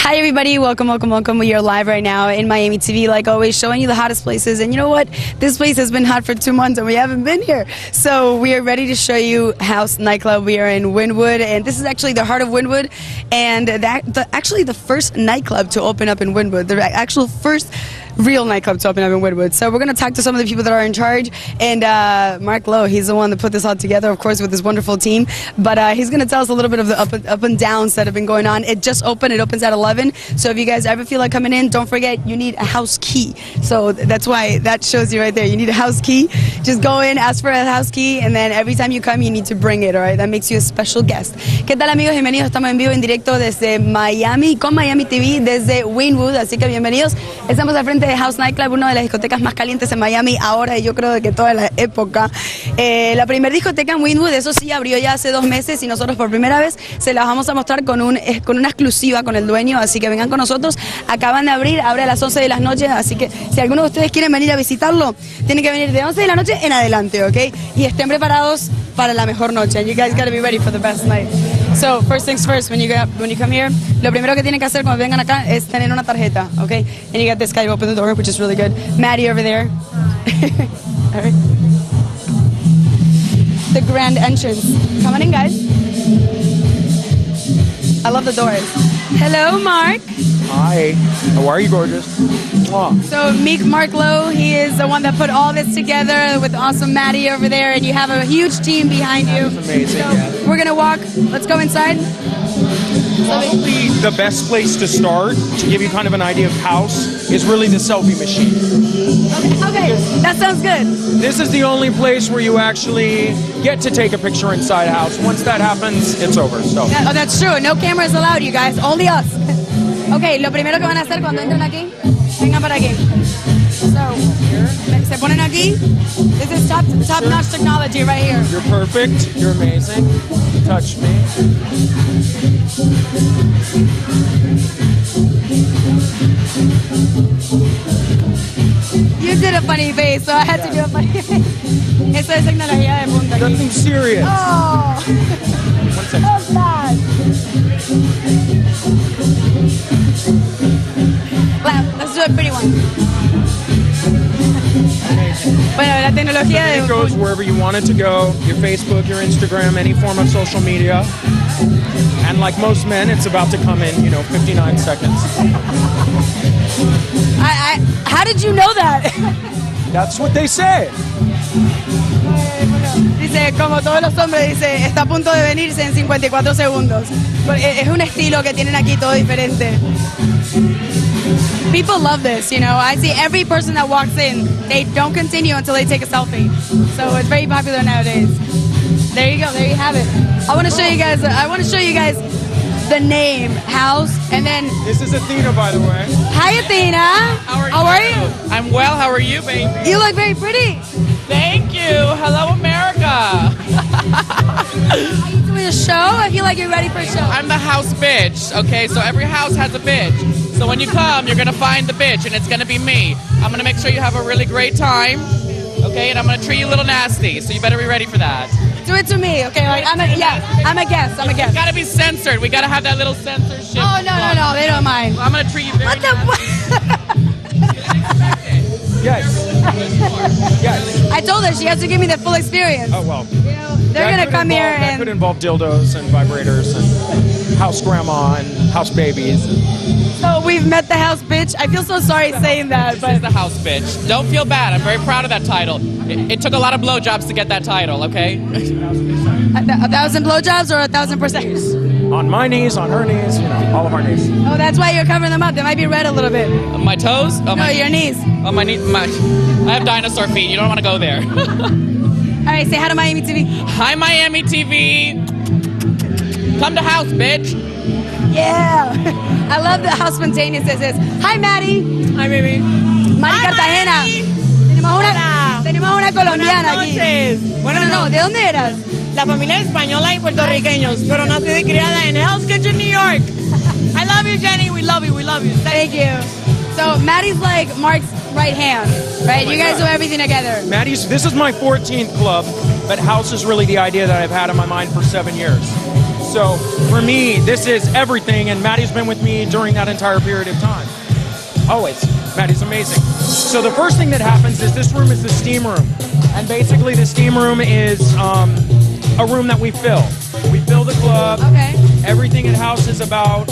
Hi everybody, welcome. We are live right now in Miami TV, like always, showing you the hottest places. And you know what? This place has been hot for 2 months and we haven't been here. So we are ready to show you House nightclub. We are in Wynwood, and this is actually the heart of Wynwood, and actually the first nightclub to open up in Wynwood, the actual first real nightclub to open up in Wynwood. So we're going to talk to some of the people that are in charge, and Mark Lowe, he's the one that put this all together, of course, with his wonderful team, but he's going to tell us a little bit of the up and downs that have been going on. It just opened. It opens at 11, so if you guys ever feel like coming in, don't forget you need a house key. So that's why that shows you right there. You need a house key. Just go in, ask for a house key, and then every time you come, you need to bring it, all right? That makes you a special guest. ¿Qué tal, amigos? Bienvenidos. Estamos en vivo, en directo desde Miami, con Miami TV, desde Wynwood, así que bienvenidos. Estamos al frente de House Nightclub, una de las discotecas más calientes en Miami ahora, y yo creo de que toda la época. La primera discoteca en Wynwood, eso sí, abrió ya hace 2 meses, y nosotros por primera vez se las vamos a mostrar con una exclusiva con el dueño, así que vengan con nosotros. Acaban de abrir, abre a las 11 de la noche, así que si alguno de ustedes quieren venir a visitarlo, tienen que venir de 11 de la noche en adelante, ¿ok? Y estén preparados para la mejor noche. And you guys gotta be ready for the best night. So first things first, when you come here, lo primero que tienen que hacer cuando vengan acá es tener una tarjeta, okay? And you got this guy to open the door, which is really good. Maddie over there. All right. The grand entrance. Come on in, guys. I love the doors. Hello, Mark. Hi. How are you, gorgeous? Mwah. So meet Mark Lowe. He is the one that put all this together with awesome Maddie over there, and you have a huge team behind you. That's amazing. So yeah. we're gonna walk. Let's go inside. Probably the best place to start, to give you kind of an idea of house, is really the selfie machine. Okay, that sounds good. This is the only place where you actually get to take a picture inside a house. Once that happens, it's over. So. Oh, that's true. No cameras allowed, you guys. Only us. Okay, lo primero que van a hacer cuando entren aquí, vengan para aquí. So, se ponen aquí. This is top-notch technology right here. You're perfect. You're amazing. Touch me. You did a funny face, so I had to do a funny face. Eso es tecnología de punta aquí. Nothing serious. Oh, so bad. Let's do a pretty one. Bueno, la tecnología de It goes wherever you want it to go. Your Facebook, your Instagram, any form of social media. And like most men, it's about to come in, 59 seconds. How did you know that? That's what they say. Dice, como todos los hombres, dice, está a punto de venirse en 54 segundos. Es un estilo que tienen aquí todo diferente. People love this, I see every person that walks in, they don't continue until they take a selfie. So it's very popular nowadays. There you go, there you have it. I want to show you guys the name, House, and then... This is Athena, by the way. Hi, Athena. How are you? I'm well. How are you, baby? You look very pretty. Thank you. Hello, America. Are you doing a show? I feel like you're ready for a show. I'm the house bitch, okay? So every house has a bitch. So when you come, you're going to find the bitch, and it's going to be me. I'm going to make sure you have a really great time, okay? And I'm going to treat you a little nasty, so you better be ready for that. Do it to me, okay? Like, I'm a guest. It's got to be censored. We got to have that little censorship. Oh, no, they don't mind. Well, I'm going to treat you very Yes. I told her she has to give me the full experience. Oh, well. They're going to come here and... That could involve dildos and vibrators and house grandma and house babies. So we've met the house bitch. I feel so sorry saying that, This is the house bitch. Don't feel bad. I'm very proud of that title. It took a lot of blowjobs to get that title, okay? 1,000 blowjobs or 1,000%? On my knees, on her knees, all of our knees. Oh, that's why you're covering them up. They might be red a little bit. My toes? Oh, no, your knees. Oh, my knees. I have dinosaur feet. You don't want to go there. All right, say hi to Miami TV. Hi, Miami TV. Come to house, bitch. Yeah. I love how spontaneous this is. Hi, Maddie. Hi, baby. Mari Cartagena. Tenemos una colombiana aquí. Bueno, no, ¿de dónde eras? La familia es española y puertorriqueños, pero nacida y criada en Hell's Kitchen, New York. I love you, Jenny. We love you. Thank you. So Maddie's like Mark's right hand, right? You guys do everything together. This is my 14th club, but house is really the idea that I've had in my mind for 7 years. So for me, this is everything, and Maddie's been with me during that entire period of time. Always. Maddie's amazing. So the first thing that happens is this room is the steam room. And basically the steam room is a room that we fill. We fill the club. Okay. Everything in house is about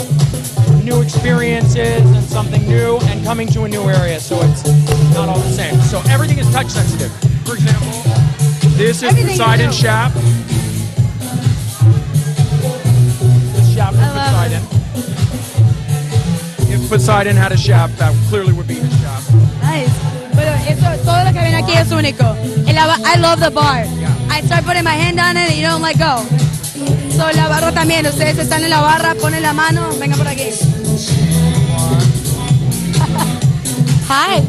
new experiences and something new and coming to a new area, so it's not all the same. So everything is touch sensitive. For example, this is Poseidon Shap. This Shap is Poseidon. If Poseidon had a Shap, that clearly would be his Shap. Nice. Pero eso, todo lo que ven aquí es único. I love the bar. I start putting my hand on it and you don't let go. So la barra también, ustedes están en la barra, ponen la mano, venga por aquí. Hi.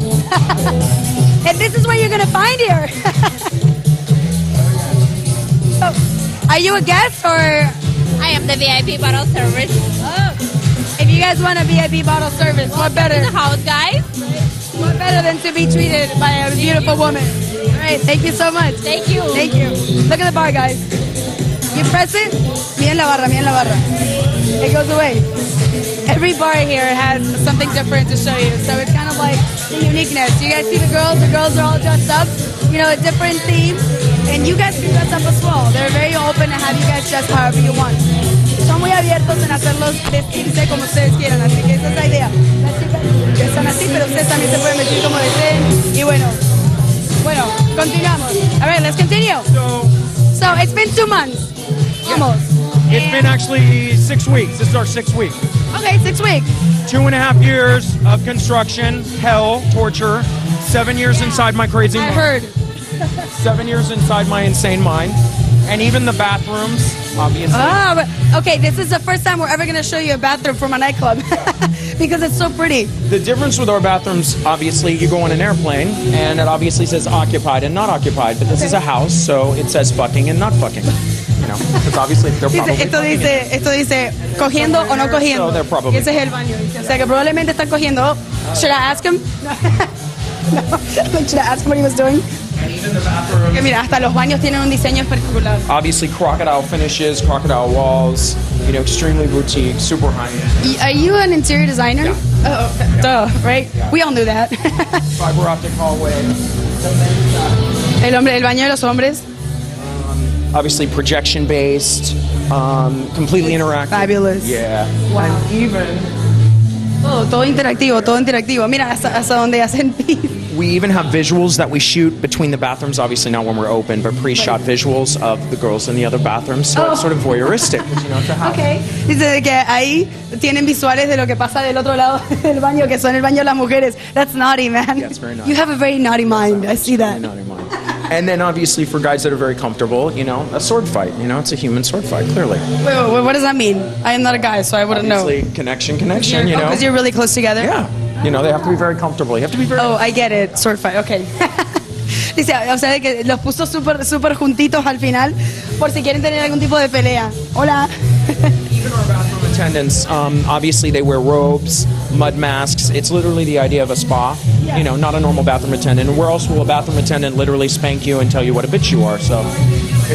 And this is what you're gonna find here. So, are you a guest or? I am the VIP bottle service. Oh. If you guys want a VIP bottle service, what better? The house, guys. What better than to be treated by a beautiful woman? All right, thank you so much. Thank you. Thank you. Look at the bar, guys. You press it, miren la barra, miren la barra. It goes away. Every bar here has something different to show you, so it's kind of like the uniqueness. You guys see the girls are all dressed up, you know, a different theme, and you guys can dress up as well. They're very open to have you guys dress however you want. Son muy abiertos en hacerlos vestirse como ustedes quieran, así que esa es la idea. Las chicas están así, pero ustedes también se pueden vestir como deseen, y bueno, continuamos. All right, let's continue. So it's been 2 months. Almost. It's been actually 6 weeks. This is our 6th week. Okay, 6 weeks. 2.5 years of construction, hell, torture, 7 years inside my crazy I mind. heard. 7 years inside my insane mind. And even the bathrooms, obviously. Ah, but, okay, this is the first time we're ever going to show you a bathroom from a nightclub because it's so pretty. The difference with our bathrooms, obviously, you go on an airplane and it obviously says occupied and not occupied, but this is a house, so it says fucking and not fucking. You know, because obviously they're probably Esto dice cogiendo o no cogiendo. So they're probably- Ese es el baño. Dice. O sea que probablemente están cogiendo. Should I ask him? No. Should I ask him what he was doing? And even the bathrooms. Que mira, hasta los baños tienen un diseño particular. Obviously, crocodile finishes, crocodile walls, you know, extremely boutique, super high-end. Are you an interior designer? Yeah. Oh, okay. Duh, right? Yeah. We all knew that. Fiber optic hallway. El baño de los hombres. Obviously, projection-based, completely interactive. Fabulous. Yeah. Wow. And even Todo interactivo. Mira, hasta donde hacen pis. we even have visuals that we shoot between the bathrooms. Obviously, not when we're open, but pre-shot visuals of the girls in the other bathrooms. So it's sort of voyeuristic, you know, to have. Okay. Dice que ahí tienen visuales de lo que pasa del otro lado del baño, que son el baño de las mujeres. That's naughty, man. Yeah, it's very naughty. You have a very naughty mind. I see that. Really naughty mind. And then obviously for guys that are very comfortable, you know, a sword fight. You know, it's a human sword fight, clearly. Wait, what does that mean? I am not a guy, so I wouldn't know. Obviously, connection, you know. Because you're really close together? Yeah. You know, they have to be very comfortable. You have to be very... Oh, I get it. Sword fight, okay. Dice, o sea, que los puso súper juntitos al final por si quieren tener algún tipo de pelea. Hola. Even our bathroom attendants, obviously they wear robes, mud masks. It's literally the idea of a spa. Yeah. You know, not a normal bathroom attendant. And where else will a bathroom attendant literally spank you and tell you what a bitch you are? So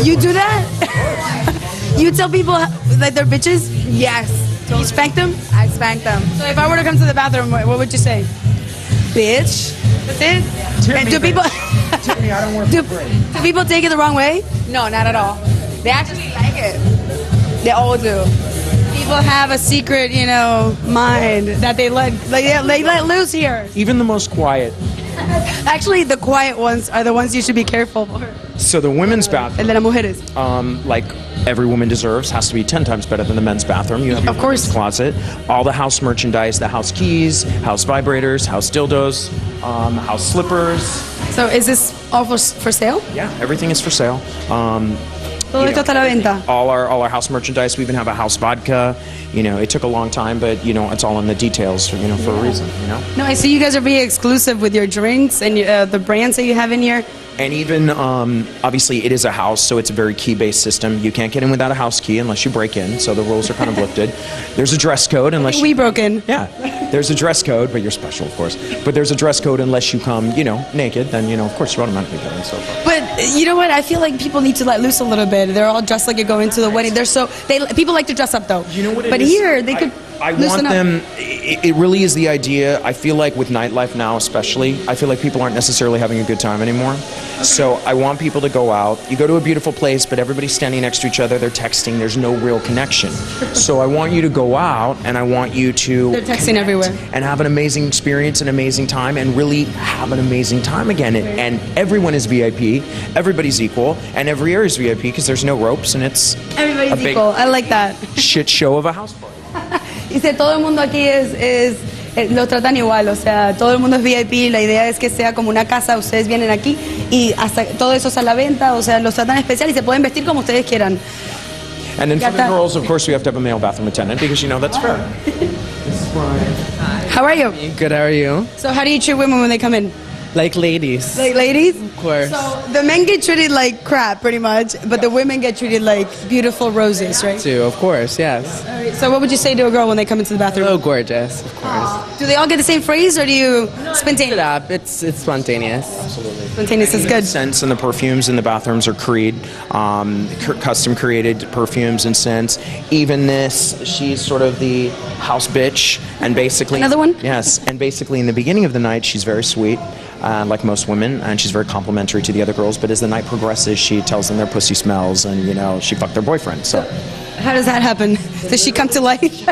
You do that? You tell people that they're bitches? Yes. You spank them? I spank them. So if I were to come to the bathroom, what would you say? Bitch. That's it? Tip And me, do people Tip me, I don't work do, for free. do people take it the wrong way? No, not at all. They actually like it. They all do. People have a secret, you know, mind that they let loose here. Even the most quiet. Actually, the quiet ones are the ones you should be careful for. So the women's bathroom, El de las mujeres. like every woman deserves, has to be 10 times better than the men's bathroom. You have your Of course. women's closet, all the house merchandise, the house keys, house vibrators, house dildos, house slippers. So is this all for sale? Yeah, everything is for sale. Todo esto está a la venta. All our house merchandise. We even have a house vodka. You know, it took a long time, but you know, it's all in the details. You know, for a reason. You know. No, I see you guys are very exclusive with your drinks and the brands that you have in here. And even obviously, it is a house, so it's a very key-based system. You can't get in without a house key unless you break in. So the rules are kind of lifted. There's a dress code unless We broke in. Yeah. There's a dress code, but you're special, of course. But there's a dress code unless you come, naked. Then, of course, you're automatically getting so far. But you know what? I feel like people need to let loose a little bit. They're all dressed like you're going to the wedding. People like to dress up though. You know what it but is? here they could. I loosen want up. them. It really is the idea. I feel like with nightlife now, especially, I feel like people aren't necessarily having a good time anymore. So I want people to go out. You go to a beautiful place, but everybody's standing next to each other. They're texting. There's no real connection. So I want you to go out, and I want you to. They're texting everywhere. And have an amazing experience, an amazing time, and really have an amazing time again. And everyone is VIP. Everybody's equal, and every area is VIP because there's no ropes, and it's Everybody's a big equal. I like that. shit show of a house party. Dice, todo el mundo aquí los tratan igual, o sea, todo el mundo es VIP, la idea es que sea como una casa, ustedes vienen aquí y hasta todo eso es a la venta, o sea, los tratan especial y se pueden vestir como ustedes quieran. And then for the girls, of course, we have to have a male bathroom attendant because, that's fair. How are you? Good, how are you? So how do you treat women when they come in? Like ladies. Like ladies? Of course. So the men get treated like crap, pretty much, but the women get treated like beautiful roses, right? Too, of course, yes. So what would you say to a girl when they come into the bathroom? Oh, gorgeous, of course. Do they all get the same phrase, or do you It spontaneous? up, it's spontaneous. Spontaneous is The good. scents and the perfumes in the bathrooms are Creed, custom created perfumes and scents. Even this, she's sort of the house bitch, and basically Another one? Yes, and basically in the beginning of the night, she's very sweet. Like most women, and she's very complimentary to the other girls. But as the night progresses, she tells them their pussy smells, and she fucked their boyfriend. So, How does that happen? Does she come to life?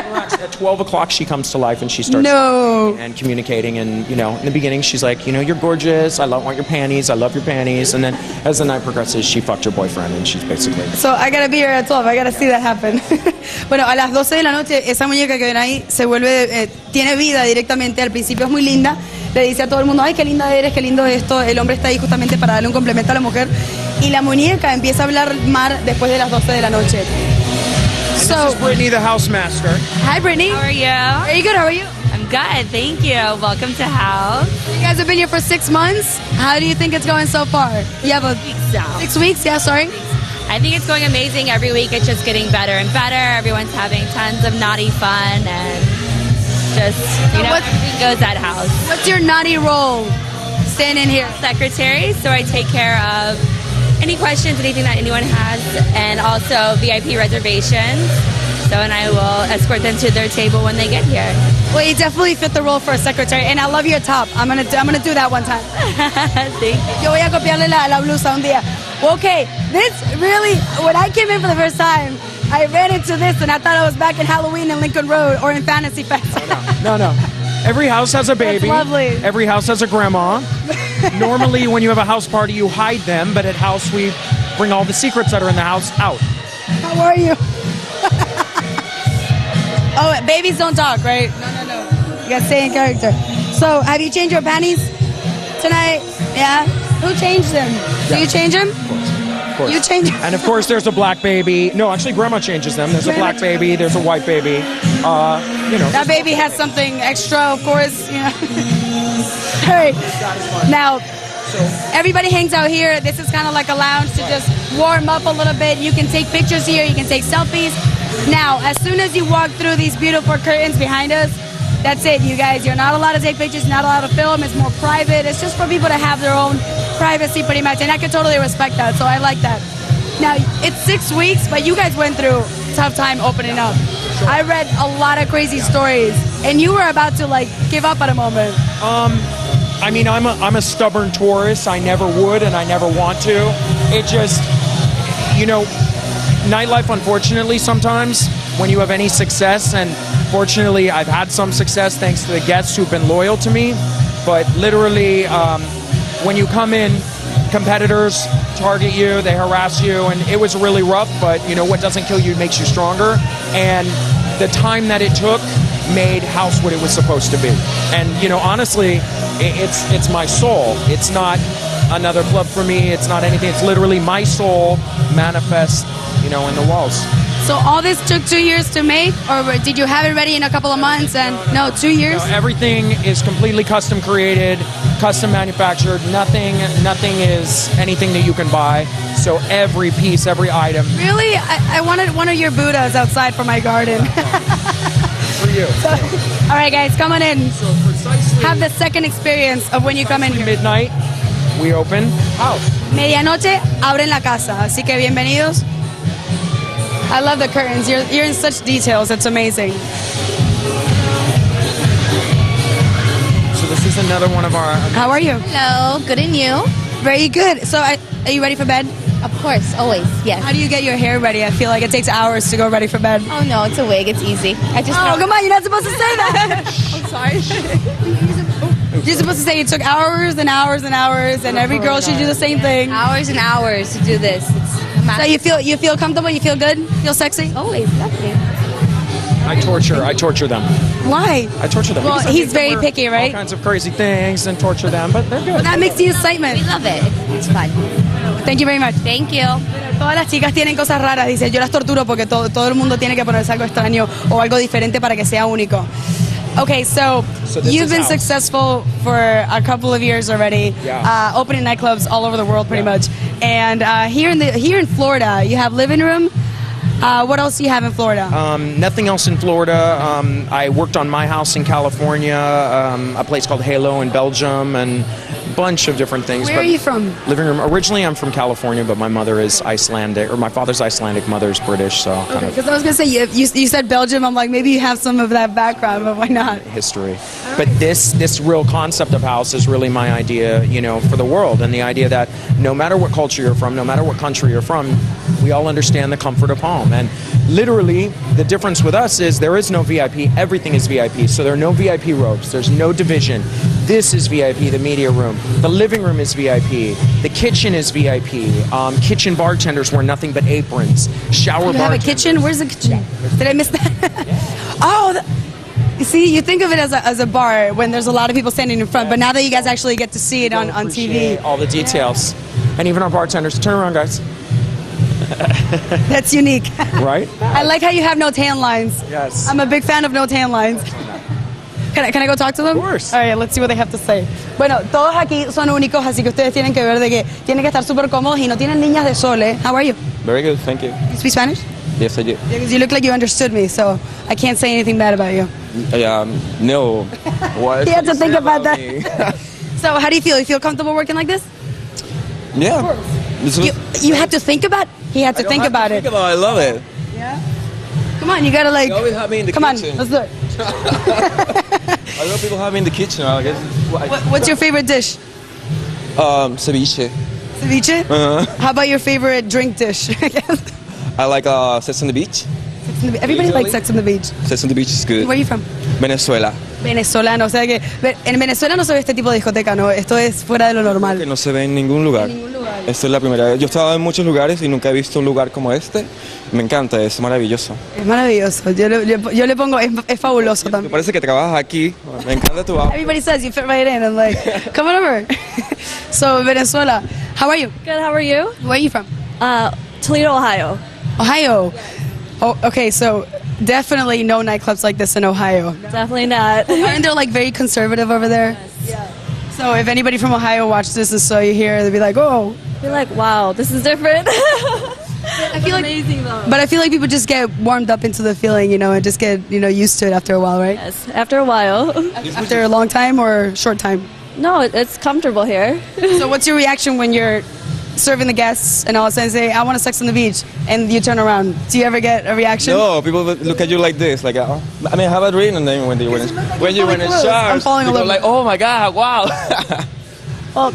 at 12 o'clock, she comes to life and she starts and communicating. And in the beginning, she's like, you're gorgeous. I want your panties. I love your panties. And then as the night progresses, she fucked her boyfriend, and she's basically. So I gotta be here at 12. I gotta see that happen. Bueno, a las 12 de la noche, esa muñeca que ven ahí se vuelve, tiene vida directamente. Al principio es muy linda. Le dice a todo el mundo, ay, qué linda eres, qué lindo esto. El hombre está ahí justamente para darle un complemento a la mujer. Y la muñeca empieza a hablar mar después de las 12 de la noche. This is Brittany, the house master. Hi, Brittany. How are you? Very good. How are you? I'm good, thank you. Welcome to house. You guys have been here for 6 months. How do you think it's going so far? You have 6 weeks? Yeah, sorry. I think it's going amazing. Every week it's just getting better and better. Everyone's having tons of naughty fun and just, everything goes at house. What's your naughty role standing here? Secretary, so I take care of any questions, anything that anyone has, and also VIP reservations. And I will escort them to their table when they get here. Well, you definitely fit the role for a secretary, and I love your top. I'm gonna do that one time. Thank you. Yo voy a copiarle la blusa un día. Well, okay, this really, when I came in for the first time, I ran into this and I thought I was back in Halloween in Lincoln Road or in Fantasy Fest. No. Every house has a baby. That's lovely. Every house has a grandma. Normally, when you have a house party, you hide them, but at house, we bring all the secrets that are in the house out. How are you? Oh, babies don't talk, right? No. You gotta stay in character. So, have you changed your panties tonight? Yeah? Who changed them? Do you change them? Of course. You change them? And of course, there's a black baby. No, actually, grandma changes them. There's a black baby. There's a white baby. That baby has something extra, of course. All right. Now, everybody hangs out here. This is kind of like a lounge to just warm up a little bit. You can take pictures here. You can take selfies. Now, as soon as you walk through these beautiful curtains behind us, that's it, you guys. You're not allowed to take pictures, not allowed to film. It's more private. It's just for people to have their own privacy, pretty much. And I can totally respect that, so I like that. Now, it's 6 weeks, but you guys went through a tough time opening up. I read a lot of crazy stories, and you were about to, give up at a moment. I mean, I'm a stubborn Taurus. I never would, and I never want to. It just, nightlife, unfortunately, sometimes when you have any success, and fortunately I've had some success thanks to the guests who've been loyal to me, but literally when you come in, competitors target you, they harass you, and it was really rough, but what doesn't kill you makes you stronger, and the time that it took made house what it was supposed to be. And honestly, it's my soul. It's not another club for me. It's not anything. It's literally my soul manifest in the walls. So all this took 2 years to make, or did you have it ready in a couple of months? And no, 2 years? No, everything is completely custom created, custom manufactured. Nothing is anything that you can buy. So every piece, every item. Really? I wanted one of your Buddhas outside for my garden. you. All right, guys, come on in. So precisely Have the second experience of when you come in here. midnight, we open house. Medianoche abren la casa, así que bienvenidos. I love the curtains. You're in such details. It's amazing. So this is another one of our. How are you? Hello, good and you? Very good. So, are you ready for bed? Of course, always, yes. How do you get your hair ready? I feel like it takes hours to go ready for bed. Oh no, it's a wig, it's easy. I just Oh, come on, you're not supposed to say that. I'm sorry. You're supposed to say it took hours and hours and hours, and every girl should do the same thing. Hours and hours to do this. It's So you feel comfortable? You feel good? Feel sexy? always, definitely. I torture them. Why? I torture them. Well, because I he's make them very wear picky, right? All kinds of crazy things and torture them, but they're good. That makes the excitement. We love it. It's fun. Thank you very much. Thank you. Todas las chicas tienen cosas raras, dice, yo las torturo porque todo el mundo tiene que ponerse algo extraño o algo diferente para que sea único. Okay, so this you've is been house. successful for a couple of years already, Yeah. opening nightclubs all over the world pretty Yeah. much. And here in Florida, you have living room. What else do you have in Florida? Nothing else in Florida. I worked on my house in California, a place called Lowe in Belgium, and a bunch of different things. Where are you from? Living room. Originally, I'm from California, but my mother is Icelandic, or my father's Icelandic, mother's British, so kind of Because I was going to say, you said Belgium. I'm like, maybe you have some of that background, but why not? history. But this real concept of house is really my idea, for the world, and the idea that no matter what culture you're from, no matter what country you're from, we all understand the comfort of home. And literally, the difference with us is there is no VIP. Everything is VIP. So there are no VIP robes. There's no division. This is VIP, the media room. The living room is VIP. The kitchen is VIP. Kitchen bartenders wear nothing but aprons. Shower You have a bartenders. kitchen? Where's the kitchen? Did I miss that? Oh, you see, you think of it as a bar when there's a lot of people standing in front, but now that you guys actually get to see it on Appreciate TV, all the details. And even our bartenders. Turn around, guys. that's unique. Right? I like how you have no tan lines. Yes. I'm a big fan of no tan lines. Can I go talk to them? Of course. All right, let's see what they have to say. Bueno, todos aquí son únicos, así que ustedes tienen que ver de que tienen que estar súper cómodos y no tienen niñas de sol, ¿eh? How are you? Very good, thank you. You speak Spanish? Yes, I do. Because you look like you understood me, so I can't say anything bad about you. No. What? He had to think about that. me? So how do you feel? You feel comfortable working like this? Yeah. This was- You had to think about? He had to I don't think have to about think it. about it. I love it. Come on, you gotta like. You always have me in the Come on, kitchen. let's do it. I love people have me in the kitchen. I guess. What's your favorite dish? Ceviche. Ceviche? How about your favorite drink dish? I guess. I like Sex on the Beach. Everybody likes Sex on the Beach. Sex on the Beach is good. Where are you from? Venezuela. Venezolano, o sea que en Venezuela no se ve este tipo de discoteca, ¿no? Esto es fuera de lo Que normal. no se ve en ningún lugar. Esto es la primera vez. Yo he estado en muchos lugares y nunca he visto un lugar como este. Me encanta, es maravilloso. Es maravilloso. Yo le pongo, es fabuloso Me también. parece que trabajas aquí. Me encanta tu outfit. Everybody says you fit right in. I'm like, come on over. So Venezuela, how are you? Good, how are you? Where are you from? Toledo, Ohio. Ohio. Oh, okay. So definitely no nightclubs like this in Ohio. Definitely not. Aren't they like very conservative over there? Yeah. So if anybody from Ohio watched this and saw you here, they'd be like, oh. You're like, wow, this is different. I feel like, amazing though. but I feel like people just get warmed up into the feeling, and just get, used to it after a while, right? Yes, after a while. After a long time or short time. No, it's comfortable here. So what's your reaction when you're serving the guests and all of a sudden say, I want a Sex on the Beach, and you turn around? Do you ever get a reaction? No, people look at you like this, like, I have a drink, and then when you went in close. I'm charge, falling a people little like, oh my God, wow. Well,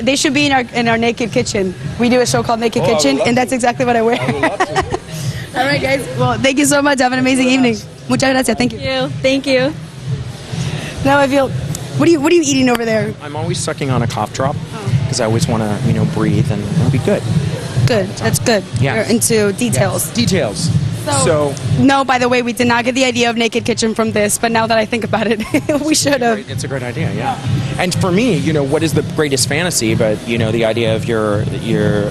they should be in our naked kitchen. We do a show called Naked Oh, I would Kitchen, love and that's to. exactly what I wear. I would love to. All right, guys. Well, thank you so much. Have an amazing evening. Muchas gracias. Thank you. Thank you. Now I feel. What are you eating over there? I'm always sucking on a cough drop because I always want to, breathe and be good. Good. That's good. Yeah. You're into details. Yes, details. So, no, by the way, we did not get the idea of Naked Kitchen from this, but now that I think about it, we should have. It's a great idea, yeah. And for me, what is the greatest fantasy? But the idea of your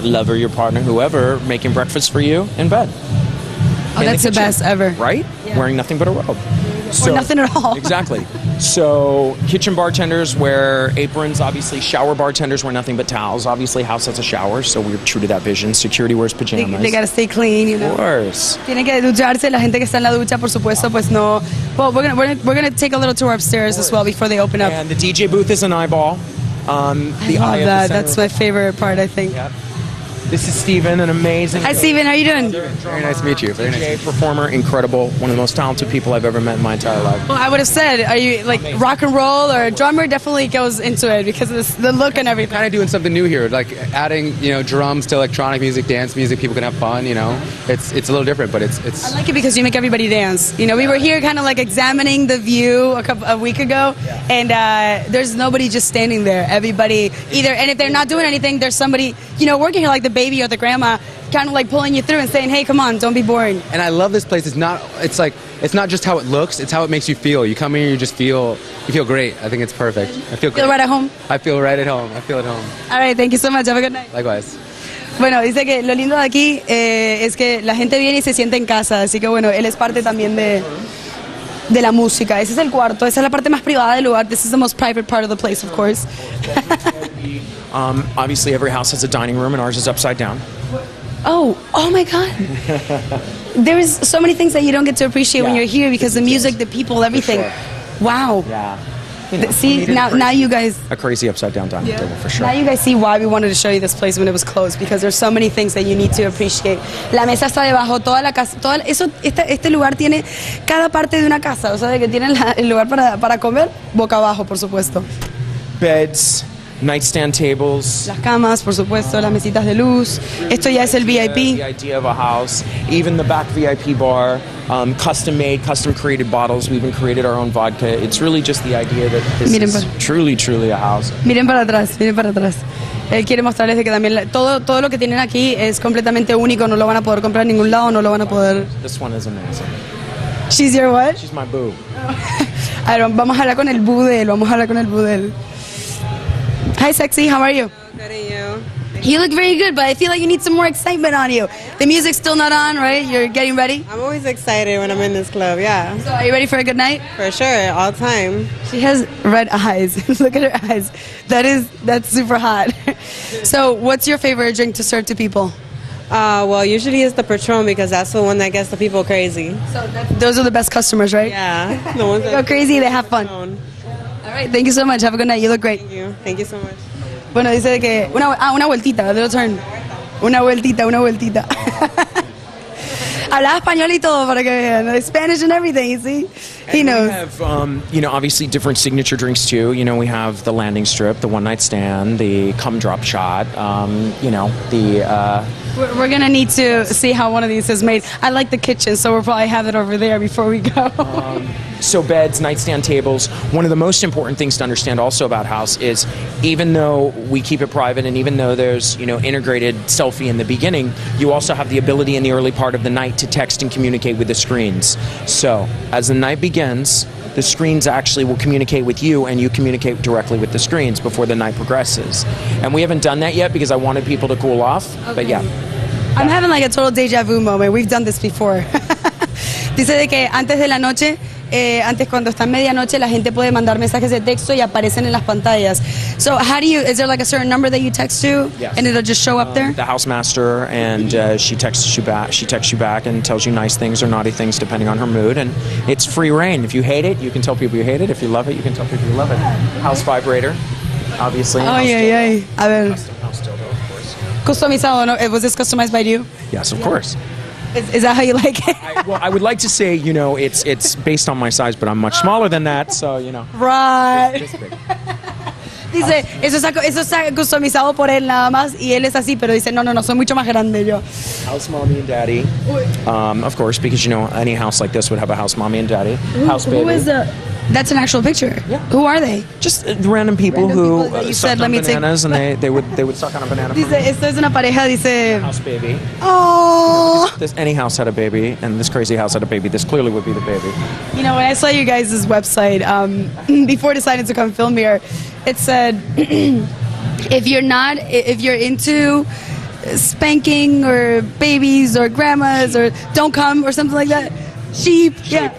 lover, your partner, whoever, making breakfast for you in bed. Oh, that's the best ever. Right? Yeah. Wearing nothing but a robe. Or nothing at all. Exactly. So kitchen bartenders wear aprons. Obviously, shower bartenders wear nothing but towels. Obviously, house has a shower, so we're true to that vision. Security wears pajamas. They gotta stay clean, you know. Of course. Tienen que ducharse. La gente que está en la ducha, por supuesto, pues no. Well, we're gonna take a little tour upstairs as well before they open up. And the DJ booth is an eyeball. The I eye love of the that. center. That's my favorite part, I think. Yep. This is Steven, an amazing. Hi, Steven. How you doing? Very nice to meet you. Very nice. DJ, performer, incredible. One of the most talented people I've ever met in my entire life. Well, I would have said, are you like rock and roll or drummer? Definitely goes into it because of the look and everything. Kind of doing something new here, like adding, drums to electronic music, dance music. People can have fun. It's a little different, but it's. I like it because you make everybody dance. We were here kind of like examining the view a week ago, and there's nobody just standing there. Everybody and if they're not doing anything, there's somebody, working here like the baby or the grandma, kind of like pulling you through and saying, hey, come on, don't be boring. And I love this place. It's not just how it looks, it's how it makes you feel. You come here, you just feel great. I think it's perfect. I feel great. Feel right at home? I feel right at home. I feel at home. All right, thank you so much. Have a good night. Likewise. Bueno, dice que lo lindo de aquí es que la gente viene y se siente en casa, así que bueno, él es parte también de la música. Ese es el cuarto, esa es la parte más privada del lugar. This is the most private part of the place, of course. Obviously, every house has a dining room, and ours is upside down. Oh my God. There's so many things that you don't get to appreciate when you're here because the music, the people, everything. Sure. Wow. Yeah. See, now you guys... A crazy upside down dining table, for sure. Now you guys see why we wanted to show you this place when it was closed, because there's so many things that you need to appreciate. La mesa está debajo, toda la casa, este lugar tiene cada parte de una casa, o sea, de que tienen el lugar para comer, boca abajo, por supuesto. Beds, nightstand tables. Las camas, por supuesto, las mesitas de luz. Esto ya es el VIP. The idea of a house, even the back VIP bar, custom made, custom created bottles. We even created our own vodka. It's really just the idea that this is truly a house. Miren para atrás, miren para atrás. Él quiere mostrarles de que también todo lo que tienen aquí es completamente único, no lo van a poder comprar en ningún lado, no lo van a poder. This one is amazing. She's your what? She's my boo. A ver, vamos a hablar con el boo de él, Hi, sexy. How are you? Good, and you? You look very good, but I feel like you need some more excitement on you. The music's still not on, right? You're getting ready? I'm always excited when I'm in this club, yeah. So are you ready for a good night? For sure, all the time. She has red eyes. Look at her eyes. That's super hot. So what's your favorite drink to serve to people? Well, usually it's the Patron because that's the one that gets the people crazy. So those are the best customers, right? Yeah. The ones They go crazy, they have fun. All right, thank you so much. Have a good night. You look great. Thank you. Thank you so much. Bueno, dice que una vueltita, a little turn. Una vueltita. Hablaba español y todo para que vean. Spanish and everything, you see? He knows. We have, obviously different signature drinks too. We have the landing strip, the one night stand, the cum drop shot. We're gonna need to see how one of these is made. I like the kitchen, so we'll probably have it over there before we go. So beds, nightstand tables. One of the most important things to understand also about house is even though we keep it private and even though there's, integrated selfie in the beginning, you also have the ability in the early part of the night to text and communicate with the screens. So as the night begins, the screens actually will communicate with you and you communicate directly with the screens before the night progresses. And we haven't done that yet because I wanted people to cool off, but yeah. I'm having like a total deja vu moment. We've done this before. Dice de que antes de la noche, antes cuando está medianoche, la gente puede mandar mensajes de texto y aparecen en las pantallas. So is there like a certain number that you text to? Yes. And it'll just show up there? The housemaster, and she texts you back and tells you nice things or naughty things depending on her mood, and it's free reign. If you hate it, you can tell people you hate it. If you love it, you can tell people you love it. House vibrator, obviously. Ay. A ver. Custom house dildo, of course. Customizado, ¿no? Was this customized by you? Yes, of course. Is that how you like it? I would like to say, it's based on my size, but I'm much smaller than that, so, Right. This big. Dice, eso está customizado por él nada más y él es así, pero dice, no, soy mucho más grande yo. House mommy and daddy. Of course, because, any house like this would have a house mommy and daddy. House baby. Who is that's an actual picture? Yeah. Who are they? Just random people who that you suck said, on let me take- bananas, and they would suck on a banana. Dice, esto es una pareja, dice, House baby. oh. Any house had a baby, and this crazy house had a baby. This clearly would be the baby. When I saw you guys' website, before deciding to come film here, it said, if you're into spanking or babies or grandmas or don't come or something like that, sheep. Yeah.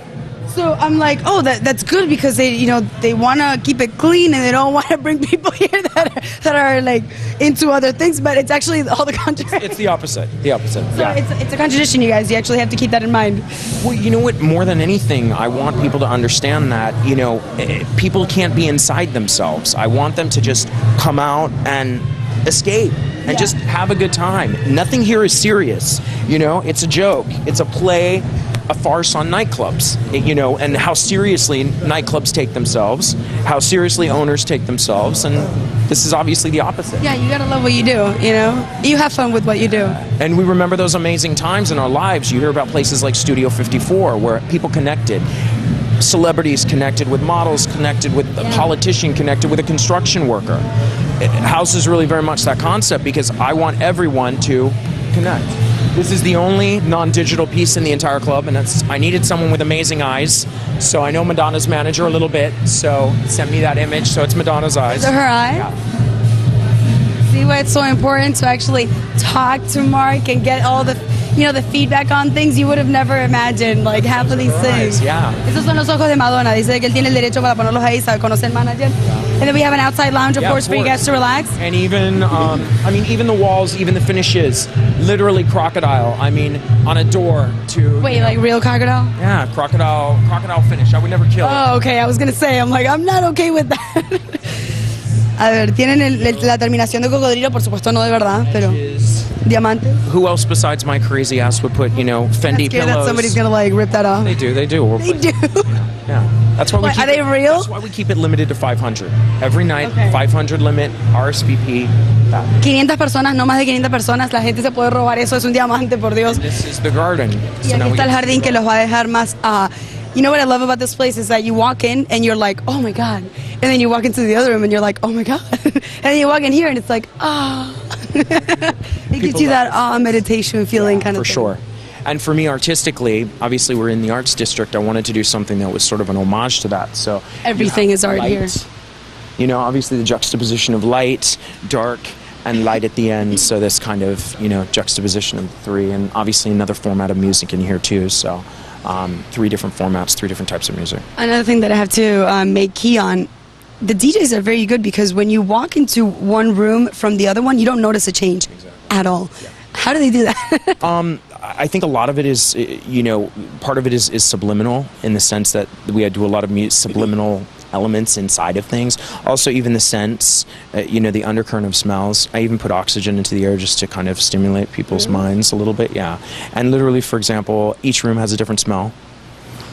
So I'm like, oh, that's good because they want to keep it clean and they don't want to bring people here that are like into other things. But it's actually all the contrary. It's the opposite. The opposite. So it's a contradiction, you guys. You actually have to keep that in mind. Well, you know what? More than anything, I want people to understand that people can't be inside themselves. I want them to just come out and escape and just have a good time. Nothing here is serious. It's a joke. It's a play, a farce on nightclubs, and how seriously nightclubs take themselves, how seriously owners take themselves, and this is obviously the opposite. Yeah, you gotta love what you do, You have fun with what you do. And we remember those amazing times in our lives. You hear about places like Studio 54 where people connected. Celebrities connected with models, connected with a politician, connected with a construction worker. House is really very much that concept because I want everyone to connect. This is the only non-digital piece in the entire club, and I needed someone with amazing eyes. So I know Madonna's manager a little bit, so sent me that image. So it's Madonna's eyes. Is it her eye? Yeah. See why it's so important to actually talk to Mark and get all the the feedback on things you would have never imagined, like half of these things. Yeah. Estos son los ojos de Madonna. Dice que él tiene el derecho para ponerlos ahí, sabe, conocer el manager. And then we have an outside lounge, of course, for you guys to relax. And even, even the walls, even the finishes, literally crocodile. On a door to... Wait, like real crocodile? Yeah, crocodile finish. I would never kill it. Oh, okay. I was going to say, I'm not okay with that. A ver, tienen la terminación de cocodrilo, por supuesto no de verdad, pero diamante. Who else besides my crazy ass would put, Fendi pillows? That somebody's gonna like rip that off. They do. They do. Yeah. That's why we keep are they real? That's why we keep it limited to 500 every night. Okay. 500 limit, RSVP. 500 personas, no más de 500 personas. La gente se puede robar eso. Es un diamante, por Dios. And this is the garden. Y aquí está el jardín que los va a dejar más. You know what I love about this place is that you walk in and you're like, oh my God. And then you walk into the other room and you're like, oh my God. And then you walk in here and it's like, it gives you that meditation feeling kind of for thing. sure. And for me, artistically, obviously we're in the arts district. I wanted to do something that was sort of an homage to that. So everything is art here. Obviously the juxtaposition of light, dark, and light at the end. So this kind of, juxtaposition of the three. And obviously another format of music in here too. So 3 different formats, 3 different types of music. Another thing that I have to make key on, the DJs are very good because when you walk into one room from the other one, you don't notice a change at all. Yeah. How do they do that? I think a lot of it is, part of it is subliminal in the sense that we do a lot of subliminal elements inside of things. Also, even the scents, the undercurrent of smells. I even put oxygen into the air just to kind of stimulate people's minds a little bit, yeah. And literally, for example, each room has a different smell.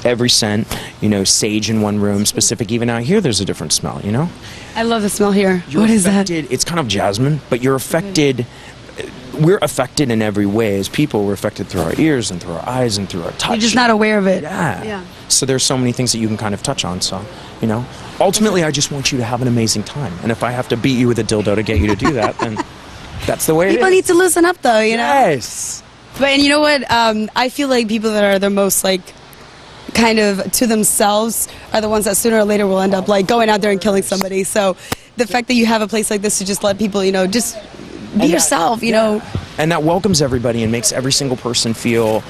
Every scent, sage in one room, specific. Even out here, there's a different smell, I love the smell here. What is that? It's kind of jasmine, but you're affected... We're affected in every way as people. We're affected through our ears and through our eyes and through our touch. You're just not aware of it. Yeah. So there's so many things that you can kind of touch on. So, ultimately, I just want you to have an amazing time. And if I have to beat you with a dildo to get you to do that, then that's the way it is. People need to loosen up, though, Yes. But, and you know what? I feel like people that are the most, kind of to themselves are the ones that sooner or later will end up, going out there and killing somebody. So the fact that you have a place like this to just let people, just... be yourself, And that welcomes everybody and makes every single person feel,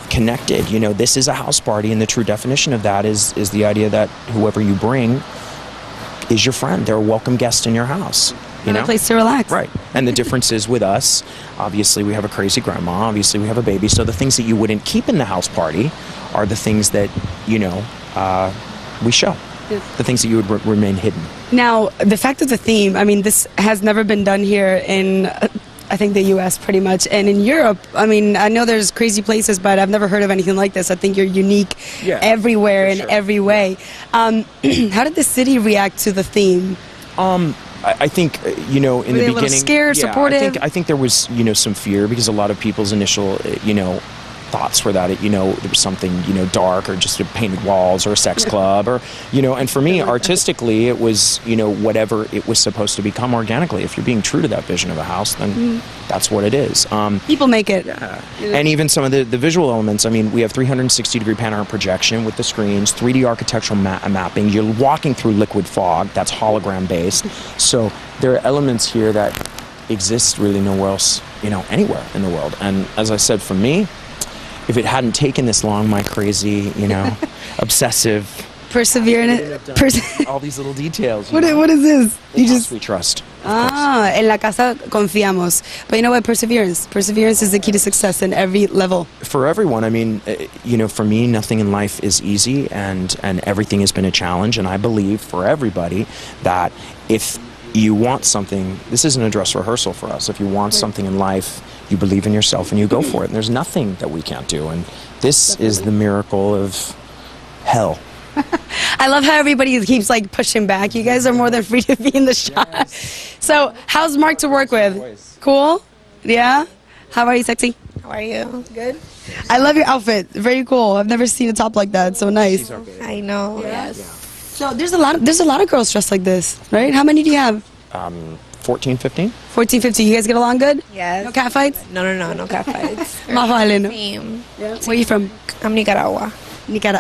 connected. This is a house party, and the true definition of that is the idea that whoever you bring is your friend. They're a welcome guest in your house. A place to relax. Right. And the difference is with us, obviously we have a crazy grandma, obviously we have a baby, so the things that you wouldn't keep in the house party are the things that, we show. The things that you would remain hidden. Now, the fact of the theme, this has never been done here in, I think, the U.S. pretty much. And in Europe, I know there's crazy places, but I've never heard of anything like this. I think you're unique everywhere in every way. How did the city react to the theme? I think, in the beginning... Were they a little scared, supportive? I think there was, some fear because a lot of people's initial, thoughts were that there was something dark or just painted walls or a sex club or and for me artistically it was whatever it was supposed to become organically. If you're being true to that vision of a house, then that's what it is. People make it. And even some of the visual elements. We have 360-degree panoramic projection with the screens, 3D architectural mapping. You're walking through liquid fog that's hologram based. So there are elements here that exist really nowhere else anywhere in the world. And as I said, for me, if it hadn't taken this long, my crazy, obsessive, Persevering. all these little details. What is this? You just we trust. En la casa confiamos. But you know what? Perseverance. Perseverance is the key to success in every level. For everyone, I mean, for me, nothing in life is easy, and everything has been a challenge. And I believe for everybody that if you want something, this isn't a dress rehearsal for us. If you want something in life, you believe in yourself and you go for it. And there's nothing that we can't do. And this is the miracle of hell. I love how everybody keeps like pushing back. You guys are more than free to be in the shot. Yes. So, how's Mark to work with? Cool? Yeah? How are you, sexy? How are you? Good. I love your outfit. Very cool. I've never seen a top like that. So nice. I know. Yes. So there's a lot of girls dressed like this, right? How many do you have? 14, 15. 14, 15. You guys get along good? Yes. No cat fights? No cat fights. Más vale, no? Same. Yeah. Where are you from? I'm Nicaragua.